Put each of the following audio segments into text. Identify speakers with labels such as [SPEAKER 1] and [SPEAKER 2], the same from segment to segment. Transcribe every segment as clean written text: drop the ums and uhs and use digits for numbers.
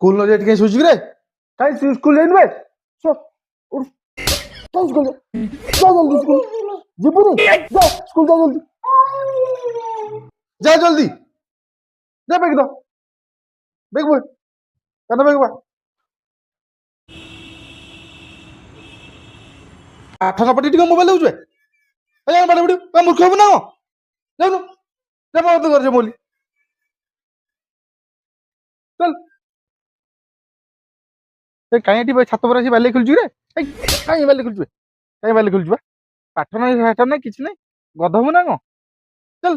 [SPEAKER 1] school न जाई शोची रे कहीं स्कूल जाइन बे सो उठ चल स्कूल जा जल्दी स्कूल जीबुनी जा स्कूल जा जल्दी जा बैग दो बैग बोल कहना बैग बा आठ न पटी टिके मोबाइल होउछे ए बाडे बडी का मूर्ख हो ना जाऊ जा मत कर जे बोली चल ए काई एटी छात पर आसी बाले खेलछु रे ए काई बाले खेलछु काई बाले खेलछु बा पाठ नाही साठ नाही किछ नाही गधबु ना को चल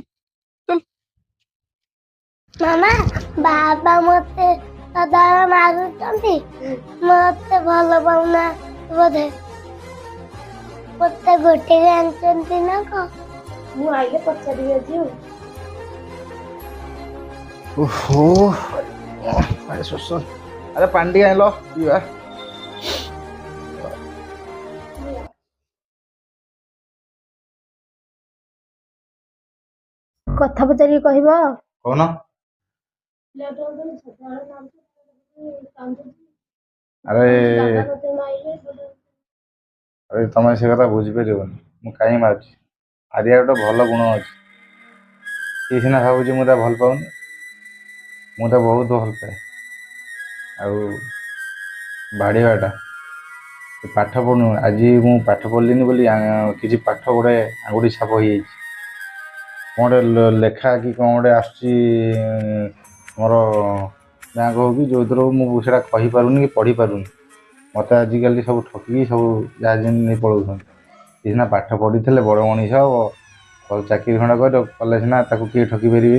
[SPEAKER 1] चल
[SPEAKER 2] मामा बाबा मते सदा मारुचंती मते भल पाउना बोधे मते गोटे आनचंती ना को मु आइले पछाड़ी आजी
[SPEAKER 1] ओहो अरे सोसन अरे पांडी आइलो पीवा
[SPEAKER 2] कथा पचारि कहबो
[SPEAKER 1] कोन अरे अरे तुम से कथा बुझीपर मु कहीं मार्ची आर्या गोटे भल गुण अच्छी ये सीना भावुँ मुझे भल पाऊनी मुझे बहुत भल पाए आड़ीवाटा पाठ पढ़नु आज मु पाठ पढ़लिनी बोली किसी पाठ गोटे आंगुठी छाप हो कौन लेखा कि कौन गोटे आसमर बैंक हो कि जो थ्रू मुझे कहीपरूनी कि पढ़ी पारूनी मत आजिकल सब ठकी सब जहाँ नहीं पढ़ाऊँ सीना पाठ पढ़ी थे बड़ मनीष हम चाकरी खंड कर कले सीना किए ठकी पारे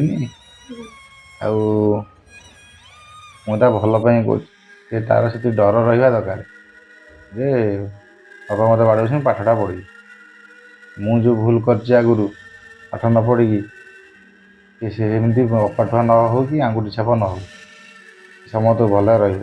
[SPEAKER 1] मुझे भल कह तार से डर रहा दरकार जे बाबा मत बाड़े पाठटा पढ़ी मुझे भूल कर आगुरी पाठ न पढ़ी कि सेमती अपाठुआ न हो कि आंगुठी छाप न हो समस्त भल रही